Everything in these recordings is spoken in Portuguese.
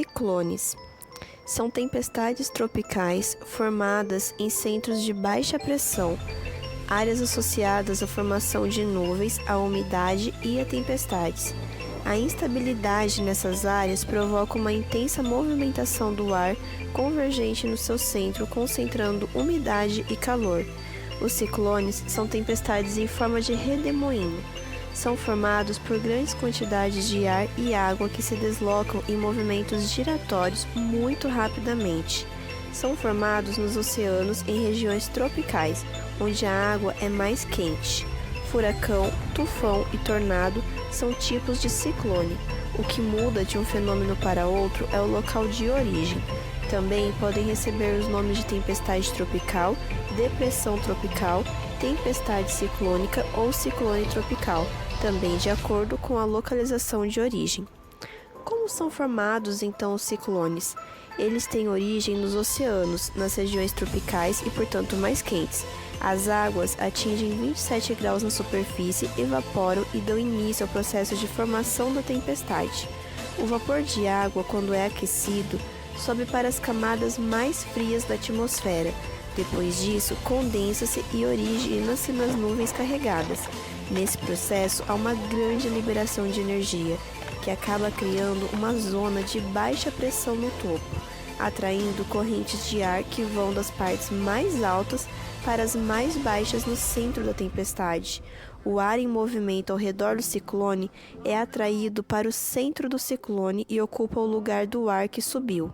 Ciclones são tempestades tropicais formadas em centros de baixa pressão, áreas associadas à formação de nuvens, à umidade e a tempestades. A instabilidade nessas áreas provoca uma intensa movimentação do ar convergente no seu centro, concentrando umidade e calor. Os ciclones são tempestades em forma de redemoinho. São formados por grandes quantidades de ar e água que se deslocam em movimentos giratórios muito rapidamente. São formados nos oceanos em regiões tropicais, onde a água é mais quente. Furacão, tufão e tornado são tipos de ciclone. O que muda de um fenômeno para outro é o local de origem. Também podem receber os nomes de tempestade tropical, depressão tropical, tempestade ciclônica ou ciclone tropical, também de acordo com a localização de origem. Como são formados então os ciclones? Eles têm origem nos oceanos, nas regiões tropicais e, portanto, mais quentes. As águas atingem 27 graus na superfície, evaporam e dão início ao processo de formação da tempestade. O vapor de água, quando é aquecido, sobe para as camadas mais frias da atmosfera. Depois disso, condensa-se e origina-se nas nuvens carregadas. Nesse processo, há uma grande liberação de energia, que acaba criando uma zona de baixa pressão no topo, atraindo correntes de ar que vão das partes mais altas para as mais baixas no centro da tempestade. O ar em movimento ao redor do ciclone é atraído para o centro do ciclone e ocupa o lugar do ar que subiu.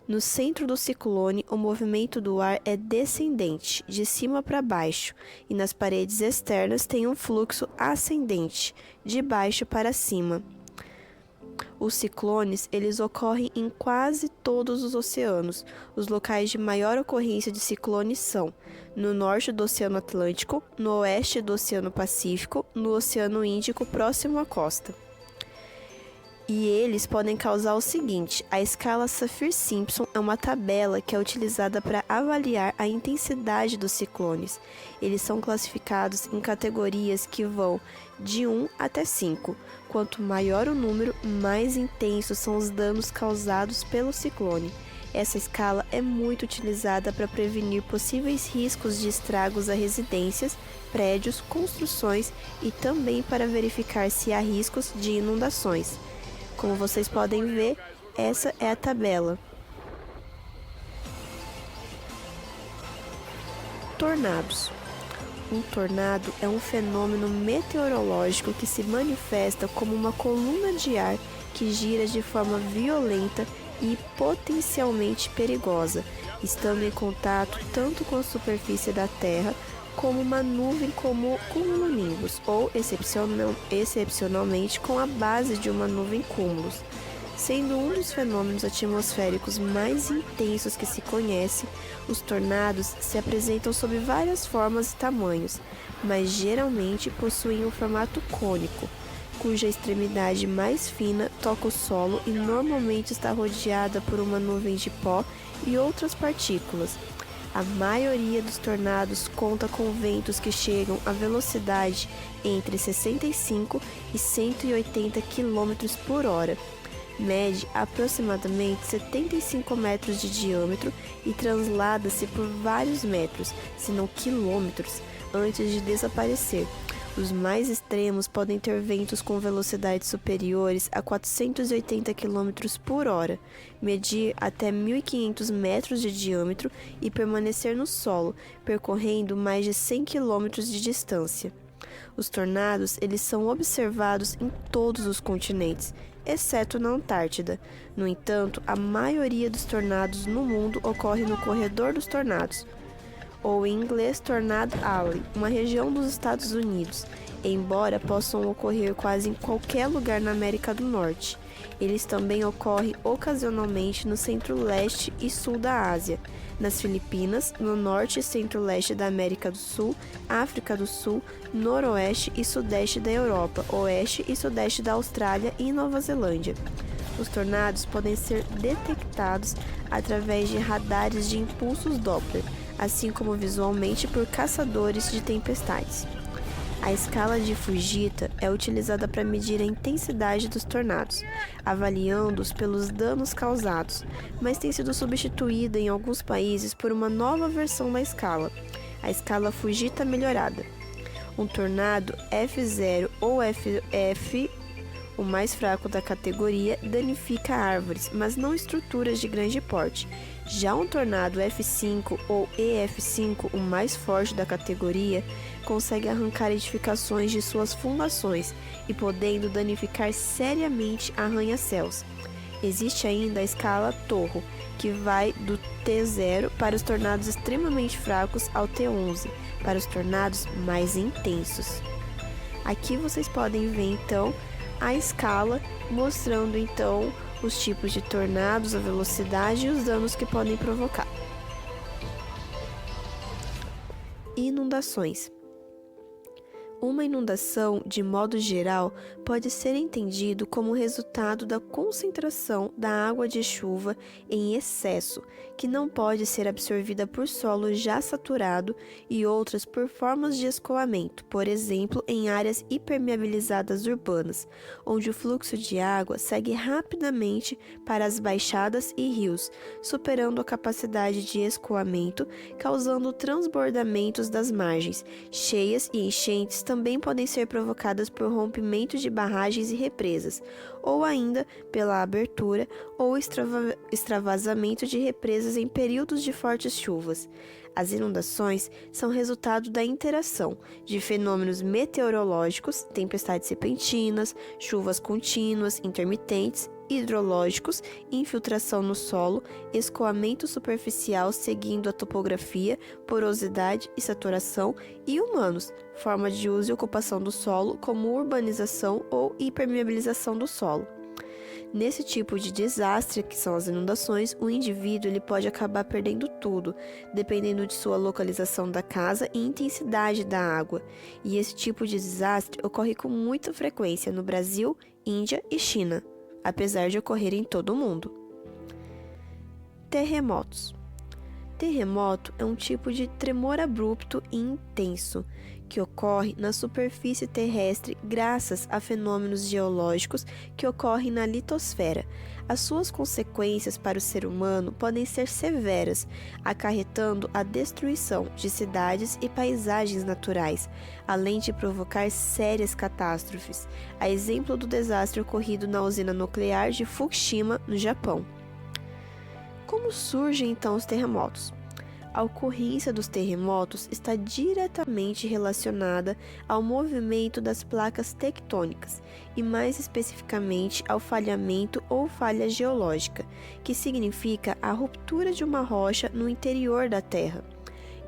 No centro do ciclone, o movimento do ar é descendente, de cima para baixo, e nas paredes externas tem um fluxo ascendente, de baixo para cima. Os ciclones, eles ocorrem em quase todos os oceanos. Os locais de maior ocorrência de ciclones são no norte do Oceano Atlântico, no oeste do Oceano Pacífico, no Oceano Índico próximo à costa. E eles podem causar o seguinte: a escala Saffir-Simpson é uma tabela que é utilizada para avaliar a intensidade dos ciclones. Eles são classificados em categorias que vão de 1 até 5. Quanto maior o número, mais intensos são os danos causados pelo ciclone. Essa escala é muito utilizada para prevenir possíveis riscos de estragos a residências, prédios, construções e também para verificar se há riscos de inundações. Como vocês podem ver, essa é a tabela. Tornados. Um tornado é um fenômeno meteorológico que se manifesta como uma coluna de ar que gira de forma violenta e potencialmente perigosa, estando em contato tanto com a superfície da Terra como uma nuvem como cumulonimbus, ou excepcionalmente com a base de uma nuvem cúmulos. Sendo um dos fenômenos atmosféricos mais intensos que se conhece, os tornados se apresentam sob várias formas e tamanhos, mas geralmente possuem um formato cônico, cuja extremidade mais fina toca o solo e normalmente está rodeada por uma nuvem de pó e outras partículas. A maioria dos tornados conta com ventos que chegam a velocidade entre 65 e 180 km por hora. Mede aproximadamente 75 metros de diâmetro e translada-se por vários metros, se não quilômetros, antes de desaparecer. Os mais extremos podem ter ventos com velocidades superiores a 480 km por hora, medir até 1.500 metros de diâmetro e permanecer no solo, percorrendo mais de 100 km de distância. Os tornados, eles são observados em todos os continentes, exceto na Antártida. No entanto, a maioria dos tornados no mundo ocorre no corredor dos tornados, ou em inglês Tornado Alley, uma região dos Estados Unidos, embora possam ocorrer quase em qualquer lugar na América do Norte. Eles também ocorrem ocasionalmente no centro-leste e sul da Ásia, nas Filipinas, no norte e centro-leste da América do Sul, África do Sul, noroeste e sudeste da Europa, oeste e sudeste da Austrália e Nova Zelândia. Os tornados podem ser detectados através de radares de impulsos Doppler, assim como visualmente por caçadores de tempestades. A escala de Fujita é utilizada para medir a intensidade dos tornados, avaliando-os pelos danos causados, mas tem sido substituída em alguns países por uma nova versão da escala, a escala Fujita melhorada. Um tornado F0 ou FF, o mais fraco da categoria, danifica árvores, mas não estruturas de grande porte. Já um tornado F5 ou EF5, o mais forte da categoria, consegue arrancar edificações de suas fundações e podendo danificar seriamente arranha-céus. Existe ainda a escala Torro, que vai do T0 para os tornados extremamente fracos ao T11, para os tornados mais intensos. Aqui vocês podem ver então a escala, mostrando então os tipos de tornados, a velocidade e os danos que podem provocar. Inundações. Uma inundação, de modo geral, pode ser entendido como resultado da concentração da água de chuva em excesso, que não pode ser absorvida por solo já saturado e outras por formas de escoamento, por exemplo, em áreas hipermeabilizadas urbanas, onde o fluxo de água segue rapidamente para as baixadas e rios, superando a capacidade de escoamento, causando transbordamentos das margens, cheias e enchentes também podem ser provocadas por rompimento de barragens e represas, ou ainda pela abertura ou extravasamento de represas em períodos de fortes chuvas. As inundações são resultado da interação de fenômenos meteorológicos, tempestades repentinas, chuvas contínuas, intermitentes, hidrológicos, infiltração no solo, escoamento superficial seguindo a topografia, porosidade e saturação, e humanos, forma de uso e ocupação do solo, como urbanização ou hipermeabilização do solo. Nesse tipo de desastre, que são as inundações, o indivíduo ele pode acabar perdendo tudo, dependendo de sua localização da casa e intensidade da água. E esse tipo de desastre ocorre com muita frequência no Brasil, Índia e China, apesar de ocorrer em todo o mundo. Terremotos. Terremoto é um tipo de tremor abrupto e intenso que ocorre na superfície terrestre graças a fenômenos geológicos que ocorrem na litosfera. As suas consequências para o ser humano podem ser severas, acarretando a destruição de cidades e paisagens naturais, além de provocar sérias catástrofes, a exemplo do desastre ocorrido na usina nuclear de Fukushima, no Japão. Como surgem então os terremotos? A ocorrência dos terremotos está diretamente relacionada ao movimento das placas tectônicas e, mais especificamente, ao falhamento ou falha geológica, que significa a ruptura de uma rocha no interior da Terra.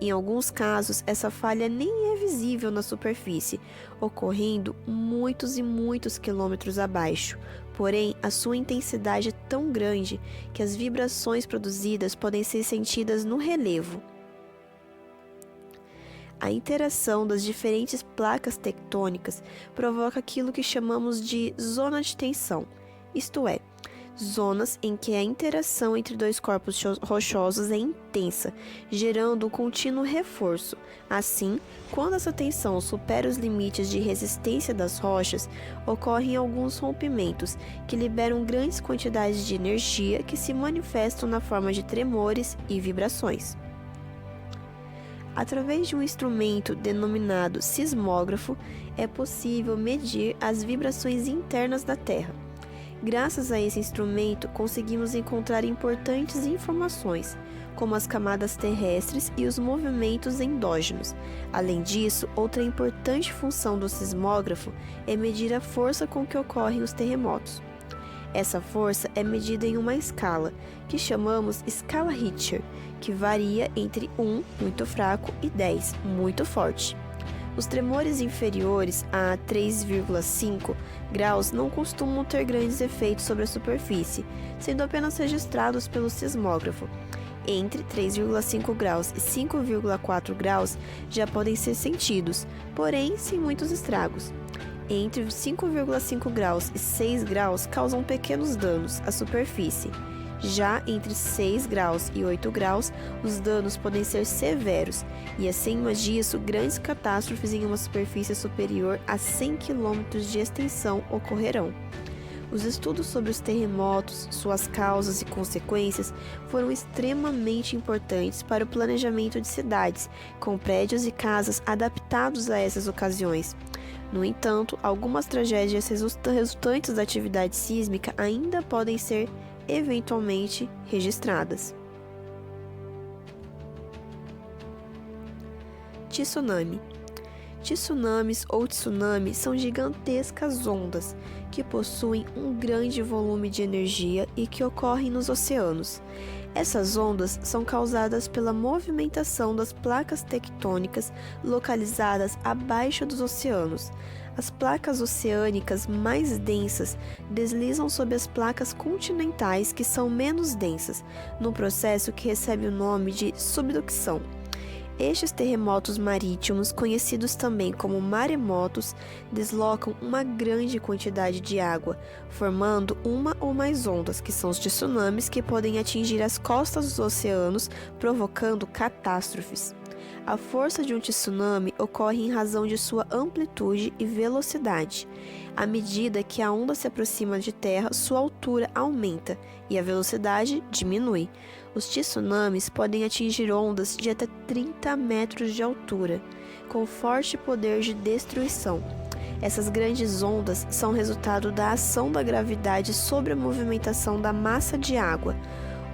Em alguns casos, essa falha nem é visível na superfície, ocorrendo muitos e muitos quilômetros abaixo. Porém, a sua intensidade é tão grande que as vibrações produzidas podem ser sentidas no relevo. A interação das diferentes placas tectônicas provoca aquilo que chamamos de zona de tensão, isto é, zonas em que a interação entre dois corpos rochosos é intensa, gerando um contínuo reforço. Assim, quando essa tensão supera os limites de resistência das rochas, ocorrem alguns rompimentos que liberam grandes quantidades de energia que se manifestam na forma de tremores e vibrações. Através de um instrumento denominado sismógrafo, é possível medir as vibrações internas da Terra. Graças a esse instrumento, conseguimos encontrar importantes informações, como as camadas terrestres e os movimentos endógenos. Além disso, outra importante função do sismógrafo é medir a força com que ocorrem os terremotos. Essa força é medida em uma escala, que chamamos escala Richter, que varia entre 1, muito fraco, e 10, muito forte. Os tremores inferiores a 3,5 graus não costumam ter grandes efeitos sobre a superfície, sendo apenas registrados pelo sismógrafo. Entre 3,5 graus e 5,4 graus já podem ser sentidos, porém sem muitos estragos. Entre 5,5 graus e 6 graus causam pequenos danos à superfície. Já entre 6 graus e 8 graus, os danos podem ser severos, e acima disso, grandes catástrofes em uma superfície superior a 100 km de extensão ocorrerão. Os estudos sobre os terremotos, suas causas e consequências foram extremamente importantes para o planejamento de cidades, com prédios e casas adaptados a essas ocasiões. No entanto, algumas tragédias resultantes da atividade sísmica ainda podem ser eventualmente registradas. Tsunami. Tsunamis ou tsunami são gigantescas ondas que possuem um grande volume de energia e que ocorrem nos oceanos. Essas ondas são causadas pela movimentação das placas tectônicas localizadas abaixo dos oceanos. As placas oceânicas mais densas deslizam sobre as placas continentais que são menos densas, num processo que recebe o nome de subducção. Estes terremotos marítimos, conhecidos também como maremotos, deslocam uma grande quantidade de água, formando uma ou mais ondas, que são os tsunamis, que podem atingir as costas dos oceanos, provocando catástrofes. A força de um tsunami ocorre em razão de sua amplitude e velocidade. À medida que a onda se aproxima de terra, sua altura aumenta e a velocidade diminui. Os tsunamis podem atingir ondas de até 30 metros de altura, com forte poder de destruição. Essas grandes ondas são resultado da ação da gravidade sobre a movimentação da massa de água.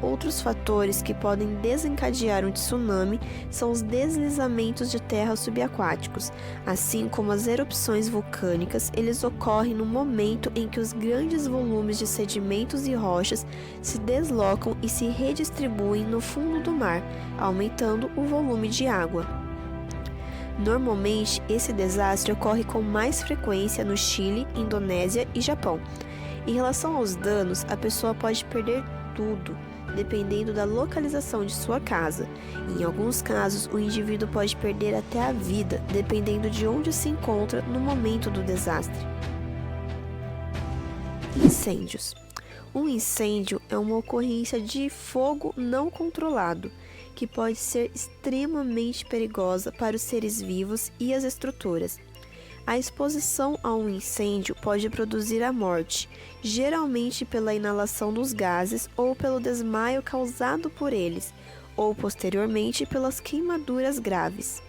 Outros fatores que podem desencadear um tsunami são os deslizamentos de terra subaquáticos, assim como as erupções vulcânicas. Eles ocorrem no momento em que os grandes volumes de sedimentos e rochas se deslocam e se redistribuem no fundo do mar, aumentando o volume de água. Normalmente, esse desastre ocorre com mais frequência no Chile, Indonésia e Japão. Em relação aos danos, a pessoa pode perder tudo, dependendo da localização de sua casa. Em alguns casos, o indivíduo pode perder até a vida, dependendo de onde se encontra no momento do desastre. Incêndios. Um incêndio é uma ocorrência de fogo não controlado, que pode ser extremamente perigosa para os seres vivos e as estruturas. A exposição a um incêndio pode produzir a morte, geralmente pela inalação dos gases ou pelo desmaio causado por eles, ou posteriormente pelas queimaduras graves.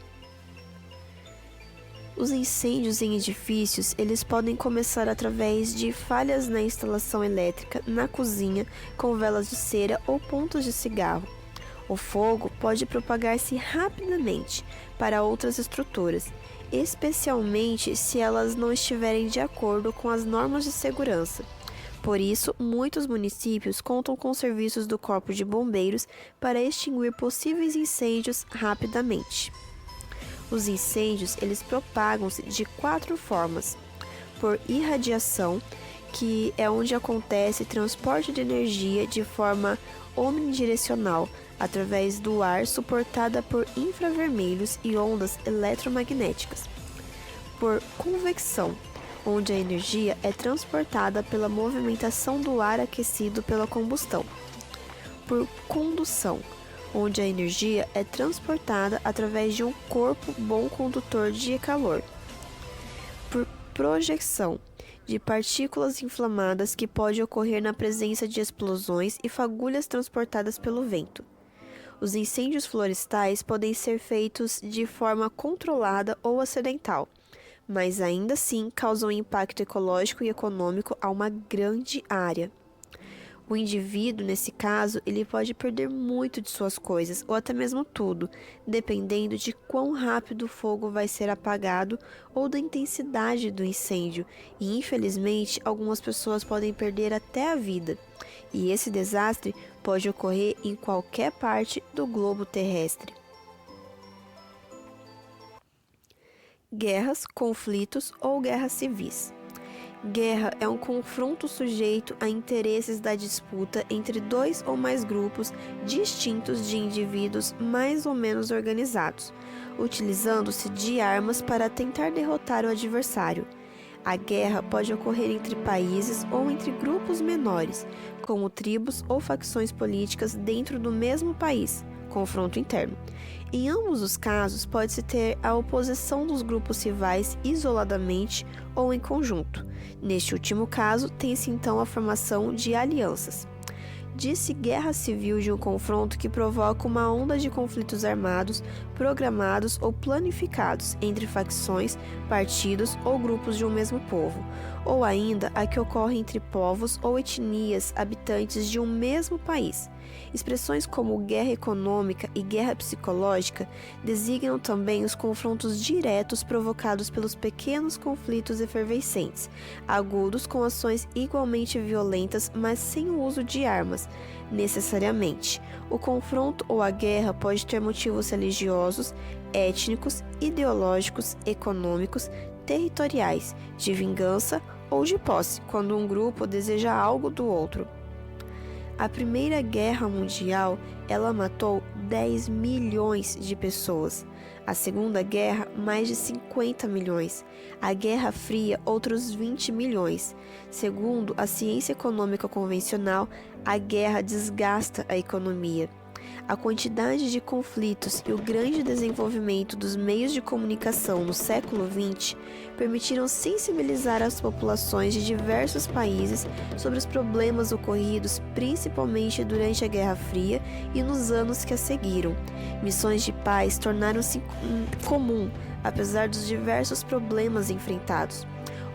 Os incêndios em edifícios, eles podem começar através de falhas na instalação elétrica, na cozinha, com velas de cera ou pontos de cigarro. O fogo pode propagar-se rapidamente para outras estruturas, especialmente se elas não estiverem de acordo com as normas de segurança. Por isso, muitos municípios contam com serviços do Corpo de Bombeiros para extinguir possíveis incêndios rapidamente. Os incêndios, eles propagam-se de 4 formas: por irradiação, que é onde acontece transporte de energia de forma omnidirecional, através do ar, suportada por infravermelhos e ondas eletromagnéticas. Por convecção, onde a energia é transportada pela movimentação do ar aquecido pela combustão. Por condução, onde a energia é transportada através de um corpo bom condutor de calor. Por projeção, de partículas inflamadas que pode ocorrer na presença de explosões e fagulhas transportadas pelo vento. Os incêndios florestais podem ser feitos de forma controlada ou acidental, mas ainda assim causam impacto ecológico e econômico a uma grande área. O indivíduo, nesse caso, ele pode perder muito de suas coisas, ou até mesmo tudo, dependendo de quão rápido o fogo vai ser apagado ou da intensidade do incêndio, e infelizmente algumas pessoas podem perder até a vida. E esse desastre pode ocorrer em qualquer parte do globo terrestre. Guerras, conflitos ou guerras civis. Guerra é um confronto sujeito a interesses da disputa entre 2 ou mais grupos distintos de indivíduos mais ou menos organizados, utilizando-se de armas para tentar derrotar o adversário. A guerra pode ocorrer entre países ou entre grupos menores, como tribos ou facções políticas dentro do mesmo país, confronto interno. Em ambos os casos, pode-se ter a oposição dos grupos rivais isoladamente ou em conjunto. Neste último caso, tem-se então a formação de alianças. Diz-se guerra civil de um confronto que provoca uma onda de conflitos armados, programados ou planificados entre facções, partidos ou grupos de um mesmo povo, ou ainda a que ocorre entre povos ou etnias habitantes de um mesmo país. Expressões como guerra econômica e guerra psicológica designam também os confrontos diretos provocados pelos pequenos conflitos efervescentes, agudos com ações igualmente violentas, mas sem o uso de armas, necessariamente. O confronto ou a guerra pode ter motivos religiosos, étnicos, ideológicos, econômicos, territoriais, de vingança ou de posse, quando um grupo deseja algo do outro. A Primeira Guerra Mundial, ela matou 10 milhões de pessoas. A Segunda Guerra, mais de 50 milhões. A Guerra Fria, outros 20 milhões. Segundo a ciência econômica convencional, a guerra desgasta a economia. A quantidade de conflitos e o grande desenvolvimento dos meios de comunicação no século XX permitiram sensibilizar as populações de diversos países sobre os problemas ocorridos principalmente durante a Guerra Fria e nos anos que a seguiram. Missões de paz tornaram-se comum, apesar dos diversos problemas enfrentados.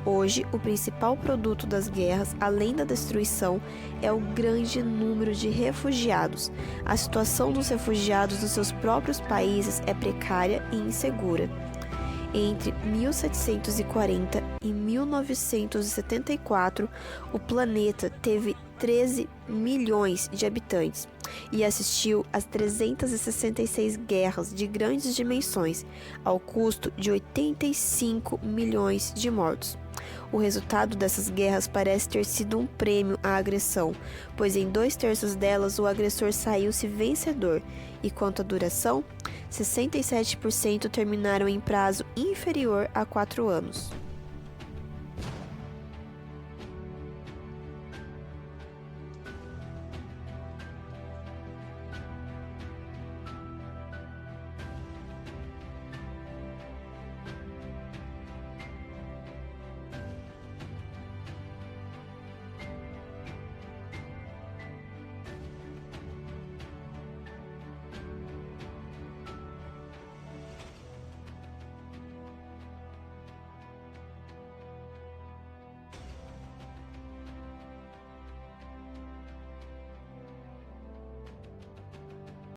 Hoje, o principal produto das guerras, além da destruição, é o grande número de refugiados. A situação dos refugiados nos seus próprios países é precária e insegura. Entre 1740 e 1974, o planeta teve 13 milhões de habitantes e assistiu às 366 guerras de grandes dimensões, ao custo de 85 milhões de mortos. O resultado dessas guerras parece ter sido um prêmio à agressão, pois em 2/3 delas o agressor saiu-se vencedor, e quanto à duração, 67% terminaram em prazo inferior a 4 anos.